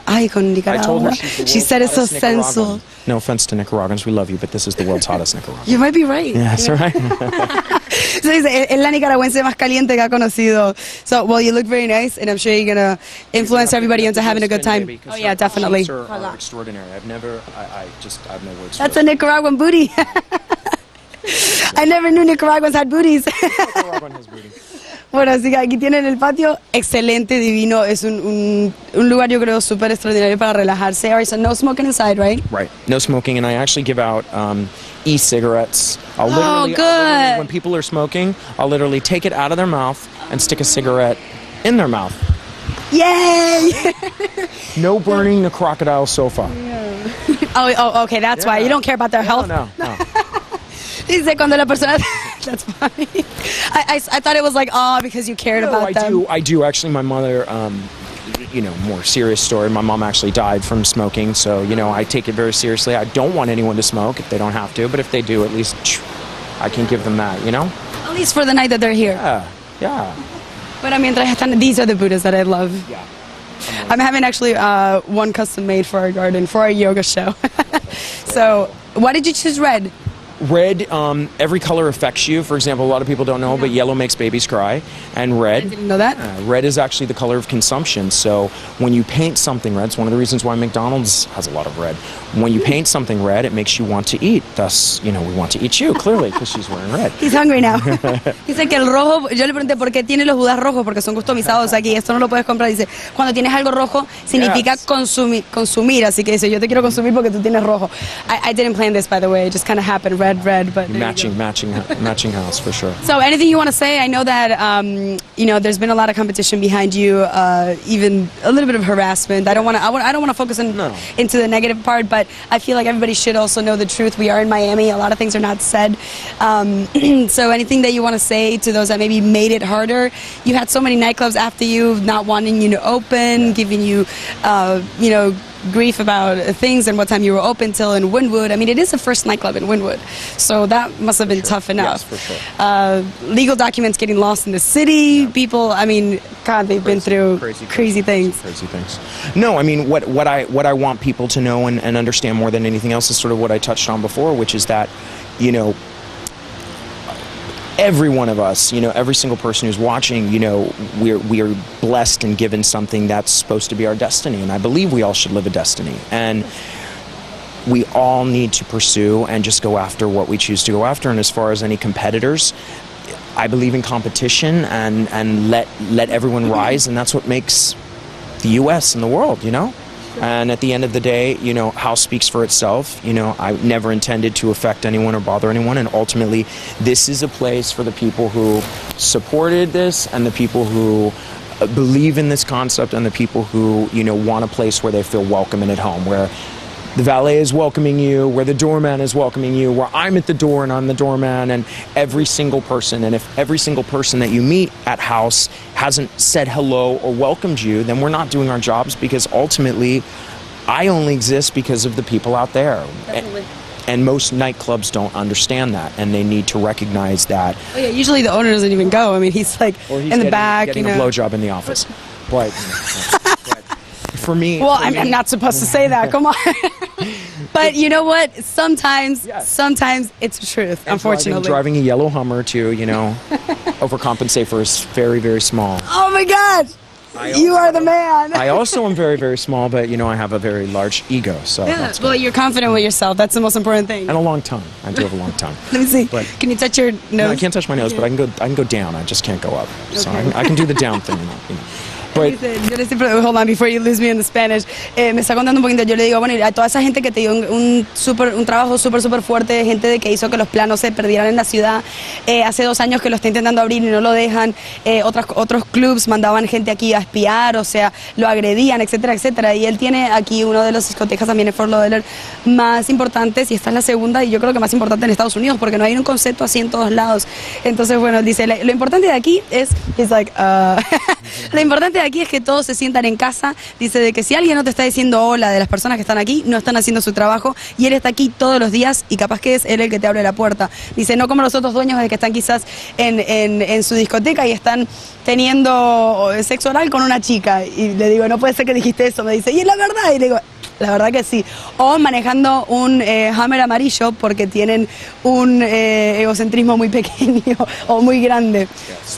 Ay, con Nicaragua. I told her she said it so sensual. No offense to Nicaraguans, we love you, but this is the world's hottest Nicaraguan. You might be right. Yeah, that's right. So dice, es la nicaragüense más caliente que ha conocido. So, well, you look very nice, and I'm sure you're gonna influence everybody into having a good time. Oh yeah, definitely. Are extraordinary. I've no words. That's a Nicaraguan booty. I never knew Nicaraguans had booties. Nicaraguan has booty. Bueno, así que aquí tienen el patio, excelente, divino, es un lugar yo creo súper extraordinario para relajarse. Alright, so no smoking inside, right? Right, no smoking, and I actually give out e-cigarettes. I'll literally, when people are smoking, I'll literally take it out of their mouth and stick a cigarette in their mouth. Yay! No burning the crocodile sofa. Yeah. Oh, okay, that's why. You don't care about their health? No. Dice cuando la persona... That's funny. I thought it was like, because you cared about them. I do. Actually, my mother, more serious story. My mom actually died from smoking, so, I take it very seriously. I don't want anyone to smoke if they don't have to, but if they do, at least I can give them that, At least for the night that they're here. Yeah. But mientras están, these are the Buddhas that I love. Yeah. I'm having actually one custom made for our garden, for our yoga show. So, why did you choose red? Red, every color affects you. For example, a lot of people don't know, but yellow makes babies cry. And red, I didn't know that. Red is actually the color of consumption. So when you paint something red, it's one of the reasons why McDonald's has a lot of red. When you paint something red, it makes you want to eat. Thus, we want to eat you, clearly, because she's wearing red. He's hungry now. Dice que el rojo, yo le pregunté por qué tiene los budas rojos, porque son customizados aquí, esto no lo puedes comprar. Dice, cuando tienes algo rojo, significa consumir, así que dice, yo te quiero consumir porque tú tienes rojo. I didn't plan this, by the way, it just kind of happened, red, but... Matching house, for sure. So anything you want to say? I know that, there's been a lot of competition behind you, even a little bit of harassment. I don't want to focus into the negative part, but I feel like everybody should also know the truth. We are in Miami. A lot of things are not said. So anything that you want to say to those that maybe made it harder? You had so many nightclubs after you, not wanting you to open, giving you, grief about things and what time you were open till in Wynwood. I mean, it is the first nightclub in Wynwood, so that must have been tough enough. Yes, for sure. Legal documents getting lost in the city. People, I mean, God, they've been through crazy things. Crazy things. No, I mean, what I want people to know and understand more than anything else is sort of what I touched on before, which is that, every one of us, every single person who's watching, we are blessed and given something that's supposed to be our destiny. And I believe we all should live a destiny. And we all need to pursue and just go after what we choose to go after. And as far as any competitors, I believe in competition and let everyone rise. And that's what makes the U.S. and the world, And at the end of the day, house speaks for itself. I never intended to affect anyone or bother anyone. And ultimately, this is a place for the people who supported this and the people who believe in this concept and the people who, want a place where they feel welcome and at home, where the valet is welcoming you, where the doorman is welcoming you, where I'm at the door and I'm the doorman, and every single person. And if every single person that you meet at house hasn't said hello or welcomed you, then we're not doing our jobs, because ultimately I only exist because of the people out there. Definitely. And most nightclubs don't understand that, and they need to recognize that. Oh yeah, usually the owner doesn't even go. I mean, he's like in the back, getting a blowjob in the office. But for me, I'm not supposed to say that. Come on. But you know what? Sometimes it's the truth. And unfortunately, driving a yellow Hummer to overcompensate for is very, very small. Oh my God! You are the man. I also am very, very small, but, I have a very large ego, so Yeah, that's well, good. you're confident with yourself. That's the most important thing. And a long tongue. I do have a long tongue. Let me see. But- Can you touch your nose? No, I can't touch my nose, but I can go down. I just can't go up. So I can do the down thing. But Dice, yo le siempre, hold on, before you lose me in the Spanish, me está contando un poquito, yo le digo, bueno, y a toda esa gente que te dio un trabajo súper fuerte, gente de que hizo que los planos se perdieran en la ciudad, hace 2 años que lo está intentando abrir y no lo dejan, otros clubs mandaban gente aquí a espiar, o sea, lo agredían, etcétera, etcétera, y él tiene aquí uno de los discotecas también en Fort Lauderdale más importantes, y esta es la segunda, y yo creo que más importante en Estados Unidos, porque no hay un concepto así en todos lados. Entonces, bueno, dice, lo importante de aquí es, he's like, lo importante de aquí es que todos se sientan en casa. Dice de que si alguien no te está diciendo hola de las personas que están aquí, no están haciendo su trabajo, y él está aquí todos los días y capaz que es él el que te abre la puerta. Dice, no como los otros dueños de que están quizás en su discoteca y están teniendo sexo oral con una chica. Y le digo, no puede ser que dijiste eso. Me dice, y es la verdad. Y le digo, la verdad que sí. O manejando un Hammer amarillo porque tienen un egocentrismo muy pequeño o muy grande.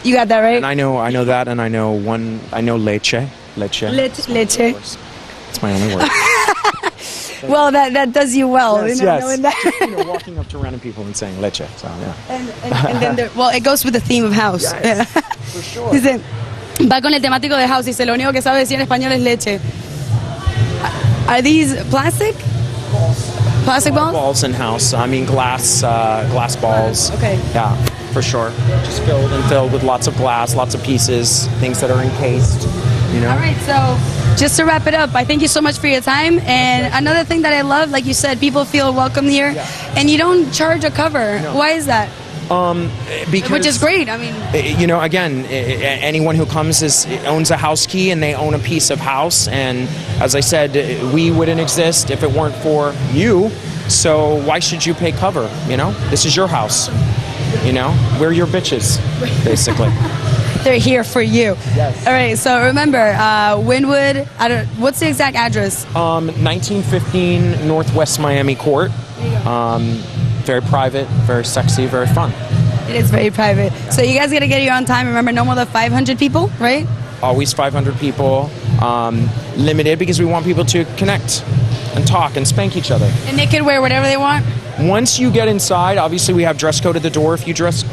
You got that right? and I know that, and I know leche. Leche. It's my only word. Well, that does you well. Yes, you know, yes. knowing that. Just, walking up to random people and saying leche. So yeah. And then well, it goes with the theme of house. Yes, for sure. Dice, va con el temático de house. Dice, lo único que sabe decir en español es leche. Are these plastic? Plastic balls? Balls in house. I mean glass balls. Okay. Yeah, for sure. Just filled with lots of glass, lots of pieces, things that are encased. All right, so just to wrap it up, I thank you so much for your time. And another thing that I love, like you said, people feel welcome here, and you don't charge a cover. No. Why is that? Because, Which is great. I mean, again, anyone who comes owns a house key, and they own a piece of house. And as I said, we wouldn't exist if it weren't for you. So why should you pay cover? This is your house. We're your bitches, basically. they're here for you. Yes. All right, so remember, Wynwood, what's the exact address? 1915 Northwest Miami Court. Very private, very sexy, very fun. It is very private. So you guys got to get here on time. Remember, no more than 500 people, right? Always 500 people. Limited because we want people to connect and talk and spank each other. And they can wear whatever they want? Once you get inside, obviously we have dress code at the door. If you dress,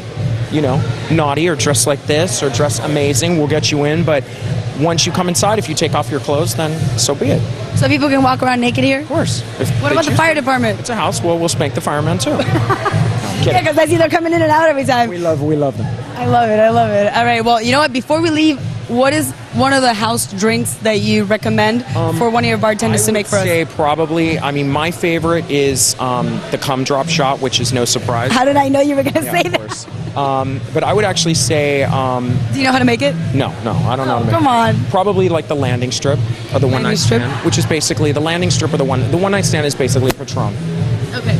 naughty or dress like this or dress amazing, we'll get you in. But once you come inside, if you take off your clothes, then so be it. So people can walk around naked here? Of course. What about the fire department? It's a house. Well, we'll spank the firemen too. Yeah, because I see they're coming in and out every time. We love them. I love it. All right, well, you know what? Before we leave, what is one of the house drinks that you recommend for one of your bartenders to make for us? I would say probably, my favorite is the cum drop shot, which is no surprise. How did I know you were going to say of that? course. But I would actually say... Do you know how to make it? No, I don't know how to make come it. on. Probably like the landing strip or the one night strip? stand, which is basically the landing strip or the one night stand is basically Patron. Okay.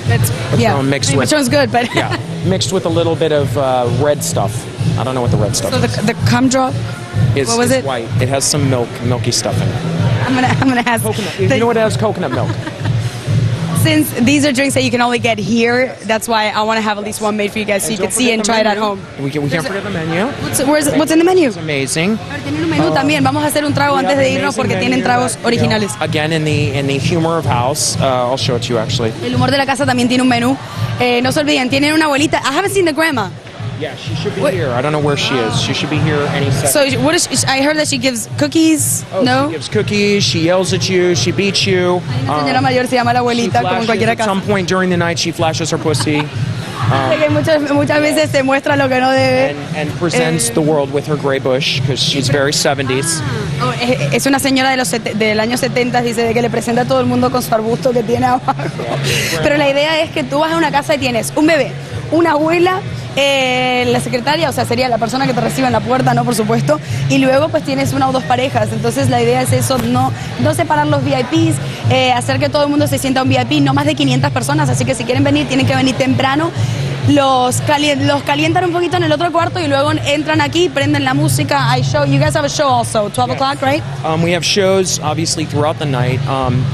That's, Patron mixed with... Patron's good, but... yeah, mixed with a little bit of red stuff. I don't know what the red stuff So is. the cum drop? What was it's it? white. It has some milky stuff in it. I'm gonna ask. Coconut. You know what? It has coconut milk. Since these are drinks that you can only get here, that's why I want to have at least one made for you guys so you can see it and try it at home. We can't forget the menu. What's in the menu? It's amazing. Tienen un menú también. Vamos a hacer un trago antes de irnos porque tienen tragos originales. Again, in the humor of house, I'll show it to you actually. El humor de la casa también tiene un menú. No se olviden, tienen una abuelita. I haven't seen the grandma. Yeah, she should be here. I don't know where she is. She should be here any second. So what is? I heard that she gives cookies. No. She gives cookies. She yells at you. She beats you. Una señora mayor se llama la abuelita, como en cualquier At casa. some point during the night, she flashes her pussy. Que muchas veces se muestra lo que no debe. And presents the world with her gray bush because she's very 70s. Oh, es una señora del año 70, dice, de que le presenta a todo el mundo con su arbusto que tiene abajo. Pero la idea es que tú vas a una casa y tienes un bebé, una abuela, la secretaria, o sea, sería la persona que te recibe en la puerta, ¿no? Por supuesto. Y luego pues tienes una o dos parejas. Entonces la idea es eso, no separar los VIPs, hacer que todo el mundo se sienta un VIP, no más de 500 personas. Así que si quieren venir, tienen que venir temprano. Los calientan un poquito en el otro cuarto y luego entran aquí, prenden la música. You guys have a show also, 12 o'clock, right? We have shows, obviously, throughout the night.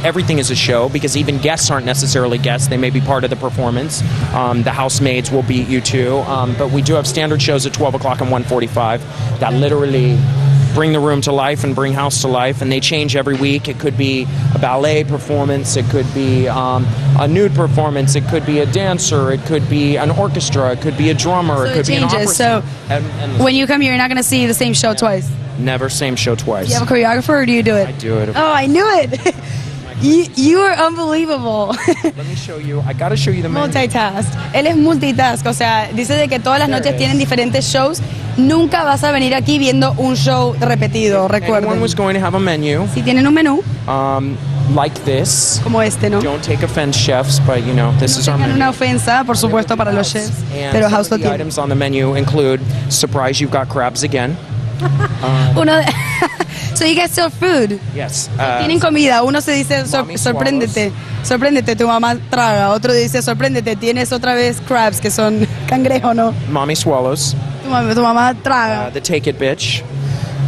Everything is a show because even guests aren't necessarily guests. They may be part of the performance. The housemaids will beat you too. But we do have standard shows at 12 o'clock and 1:45 that literally bring the room to life and bring house to life, and they change every week. It could be a ballet performance, it could be a nude performance, it could be a dancer, it could be an orchestra, it could be a drummer, it could be an opera. So when you come here, you're not going to see the same show twice. Never same show twice. Do you have a choreographer or do you do it? I do it. Oh, I knew it. You are unbelievable. Let me show you. I gotta show you the menu. Multitask. Él es multitask. O sea, dice de que todas las noches tienen diferentes shows. Nunca vas a venir aquí viendo un show repetido, recuerden. Everyone was going to have a menu. Si tienen un menú. Like this. Como este, ¿no? Don't take offense, chefs, but you know, this is our menu. Una ofensa, por supuesto, para los chefs. Pero House lo tiene. The tiene. items on the menu include, surprise, you've got crabs again. So you guys sell food. Yes. Tienen comida. Uno se dice, sorpréndete. Sorpréndete, tu mamá traga. Otro dice, sorpréndete, tienes otra vez crabs, que son cangrejo, ¿no? Mommy swallows. Tu mamá traga. The take it bitch.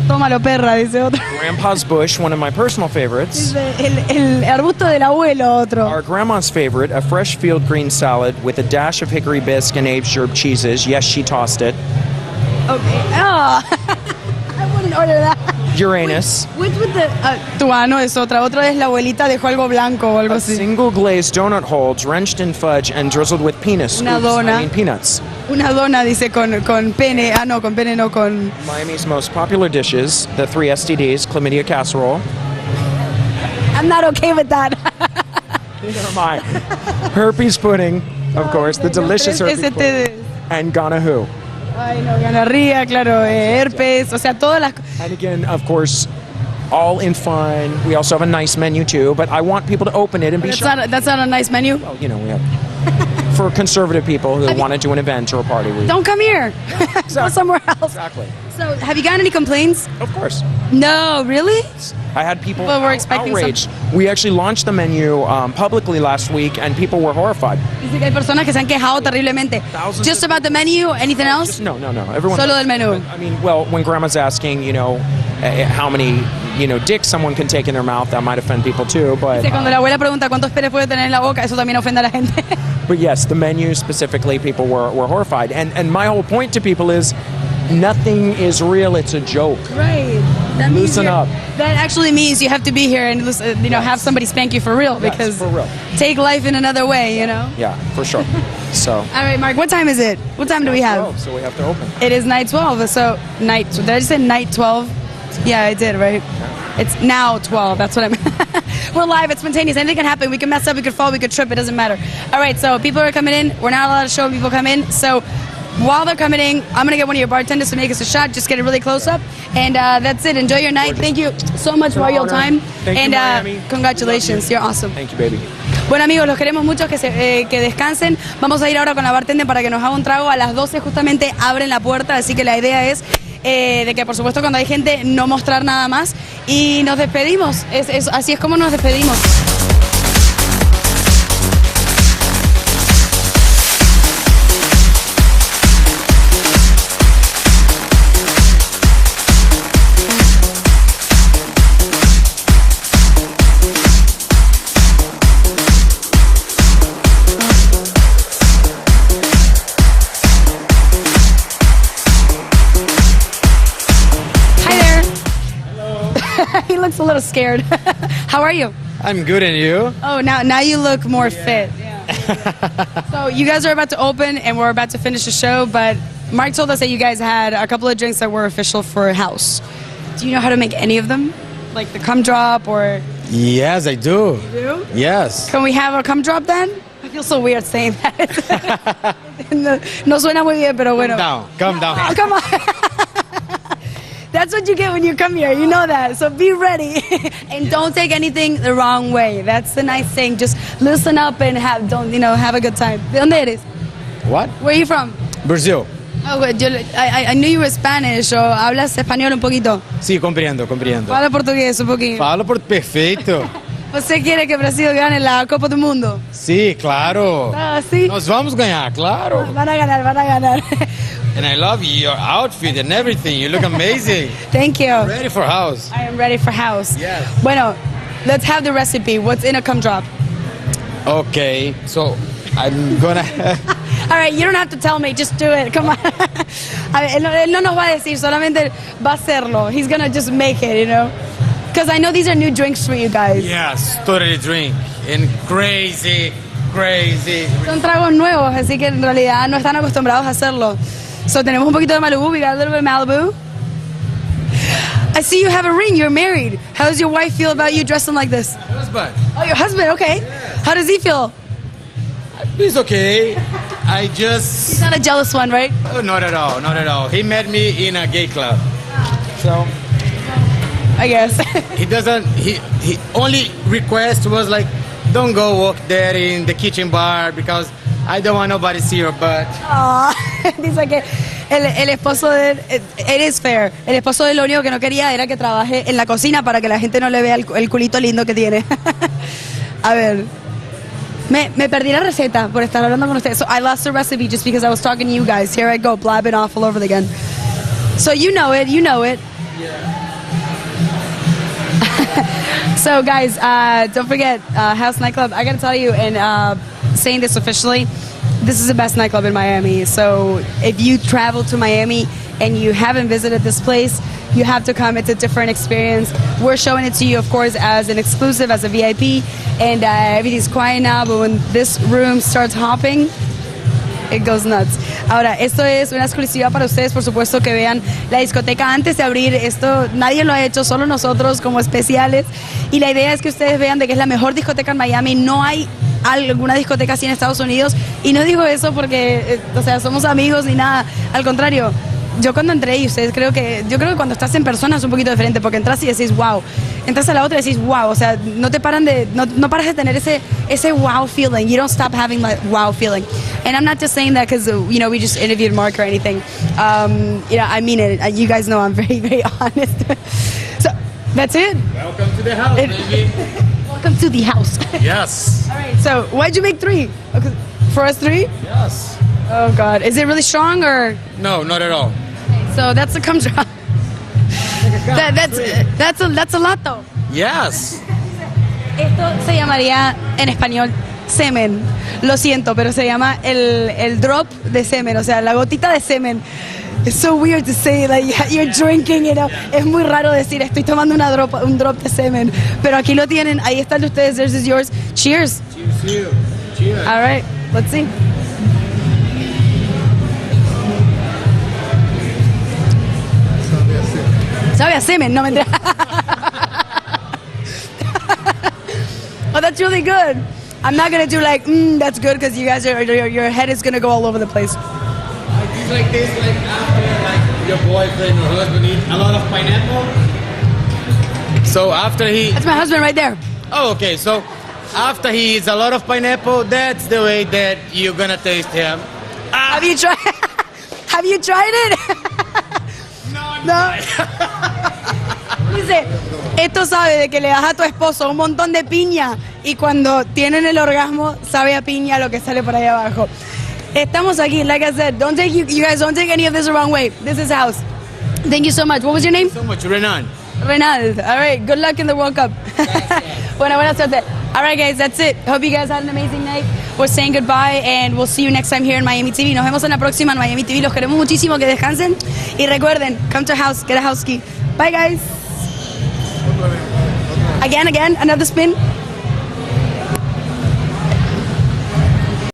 Tómalo, perra, dice otro. Grandpa's bush, one of my personal favorites. Dice, el arbusto del abuelo, otro. Our grandma's favorite, a fresh field green salad with a dash of hickory bisque and aged cheeses. Yes, she tossed it. Okay. Oh. I wouldn't order that. Uranus. What's with the tuano es otra. Otra vez la abuelita dejó algo blanco o algo así. Single glazed donut holes drenched in fudge and drizzled with peanuts. Una dona. I mean peanuts. Una dona dice con pene. Ah, no, con pene no, con... Miami's most popular dishes, the 3 STDs, chlamydia casserole. I'm not okay with that. Neither am I. Herpes pudding, of course, the delicious herpes pudding. And gonorrhea. Ay, no, gonorrhea, claro, herpes, o sea, todas las... And again, of course, all in fun. We also have a nice menu too, but I want people to open it and be sure. That's not a nice menu? Well, you know, we have... For conservative people who want to do an event or a party. Don't come here. Exactly. Go somewhere else. Exactly. So, have you gotten any complaints? Of course. No, really? I had people were expecting outraged. We actually launched the menu publicly last week, and people were horrified. Dice que hay personas que se han quejado terriblemente. Just about the menu? Anything else? No. Everyone. Solo del menú. I mean, well, when Grandma's asking, you know, how many, you know, dicks someone can take in their mouth, that might offend people too. But dice, cuando la abuela pregunta cuántos penes puede tener en la boca, eso también ofende a la gente. But yes, the menu specifically, people were horrified, and my whole point to people is, nothing is real. It's a joke. Right. That Loosen up. That actually means you have to be here and you know, have somebody spank you for real, because for real. Take life in another way, you know. Yeah, for sure. So. All right, Mark. What time is it? What time do we have? 12, so we have to open. It is night 12. So night. Did I just say night 12? Yeah, I did. Right. Yeah. It's now 12. That's what I meant. We're live. It's spontaneous. Anything can happen. We can mess up. We could fall. We could trip. It doesn't matter. All right. So people are coming in. We're not allowed to show people come in. So while they're coming in, I'm gonna get one of your bartenders to make us a shot. Just get it really close up, and that's it. Enjoy your night. Thank you so much for your time. Thank you, Miami. Congratulations. You're awesome. Thank you, baby. Bueno, amigos, los queremos mucho, que descansen. Vamos a ir ahora con la bartender para que nos haga un trago. A las 12 justamente abren la puerta, así que la idea es de que, por supuesto, cuando hay gente, no mostrar nada más. Y nos despedimos. Así es como nos despedimos. He looks a little scared. How are you? I'm good, and you? Oh, now you look more fit. Yeah. So you guys are about to open, and we're about to finish the show, but Mark told us that you guys had a couple of drinks that were official for House. Do you know how to make any of them? Like the cum drop or... Yes, I do. You do? Yes. Can we have a cum drop then? I feel so weird saying that. No suena muy bien, pero bueno. Calm down. Oh, come on. That's what you get when you come here. You know that. So be ready. And don't take anything the wrong way. That's the nice thing. Just listen up and have a good time. ¿De dónde eres? What? Where are you from? Brazil. Oh, I knew you were Spanish. O hablas español un poquito. Sí, compreendo. Fala portugués un poquito. Falo perfeito. ¿Você quiere que Brasil gane la Copa do Mundo? Sí, claro. Ah, sí. Nós vamos ganhar, claro. Van a ganar. And I love your outfit and everything. You look amazing. Thank you. I'm ready for House. I am ready for House. Yes. Bueno, let's have the recipe. What's in a cum drop? Okay, so I'm gonna... All right, you don't have to tell me, just do it. Come on. A ver, él no nos va a decir, solamente va a hacerlo. He's gonna just make it, you know? Because I know these are new drinks for you guys. Yes, totally drink. And crazy. Son tragos nuevos, así que en realidad no están acostumbrados a hacerlo. So tenemos un poquito de Malibu. We got a little bit of Malibu. I see you have a ring. You're married. How does your wife feel about you dressing like this? Husband. Oh, your husband. Okay. Yeah. How does he feel? He's okay. He's not a jealous one, right? Oh, not at all. He met me in a gay club. So I guess. He only request was like, don't go walk there in the kitchen bar because I don't want nobody to see your butt. Dice que el esposo de él, it is fair. El esposo de él lo único que no quería era que trabaje en la cocina para que la gente no le vea el culito lindo que tiene. A ver. Me perdí la receta por estar hablando con ustedes. So I lost the recipe just because I was talking to you guys. Here I go, blabbing off all over again. So you know it. Yeah. So guys, don't forget, House Nightclub, I gotta tell you, and saying this officially, this is the best nightclub in Miami. So if you travel to Miami and you haven't visited this place, you have to come. It's a different experience. We're showing it to you, of course, as an exclusive, as a VIP, and everything's quiet now, but when this room starts hopping, it goes nuts. Ahora, esto es una exclusiva para ustedes, por supuesto, que vean la discoteca antes de abrir. Esto nadie lo ha hecho, solo nosotros como especiales. Y la idea es que ustedes vean de que es la mejor discoteca en Miami. No hay alguna discoteca así en Estados Unidos. Y no digo eso porque, o sea, somos amigos ni nada. Al contrario, yo cuando entré, y ustedes yo creo que cuando estás en persona es un poquito diferente, porque entras y decís wow, entras a la otra y decís wow, o sea, no paras de tener ese wow feeling. You don't stop having that wow feeling. And I'm not just saying that because you know we just interviewed Mark or anything. You know, I mean it. You guys know I'm very, very honest. So that's it. Welcome to the house, baby. Welcome to the house. Yes. All right. So why'd you make 3? Okay, for us 3? Yes. Oh God, is it really strong or? No, not at all. So that's a cum drop. That's a lot though. Yes. Esto se llamaría en español semen. Lo siento, pero se llama el drop de semen, o sea, la gotita de semen. It's so weird to say that you're drinking, you know. Es muy raro decir estoy tomando un drop de semen, pero aquí lo tienen. Ahí está el de ustedes. This is yours. Cheers. Cheers to you. Cheers. All right, let's see. Sabe a semen, no me entiendes. Oh, that's really good. I'm not gonna do like, that's good, because you guys your head is gonna go all over the place. Things like this, like after like your boyfriend or husband eat a lot of pineapple. So after That's my husband right there. Oh, okay. So after he eats a lot of pineapple, that's the way that you're gonna taste him. Have you tried? Have you tried it? No. Dice, esto sabe de que le das a tu esposo un montón de piña y cuando tienen el orgasmo sabe a piña lo que sale por ahí abajo. Estamos aquí, like I said, you guys don't take any of this the wrong way. This is house. Thank you so much. What was your name? So much, Renan. Renal. All right. Good luck in the World Cup. Buena suerte. All right, guys. That's it. Hope you guys had an amazing night. We're saying goodbye, and we'll see you next time here in Miami TV. Nos vemos en la próxima en Miami TV. Los queremos muchísimo. Que descansen. Y recuerden, come to house, get a house key. Bye, guys. Again. Another spin.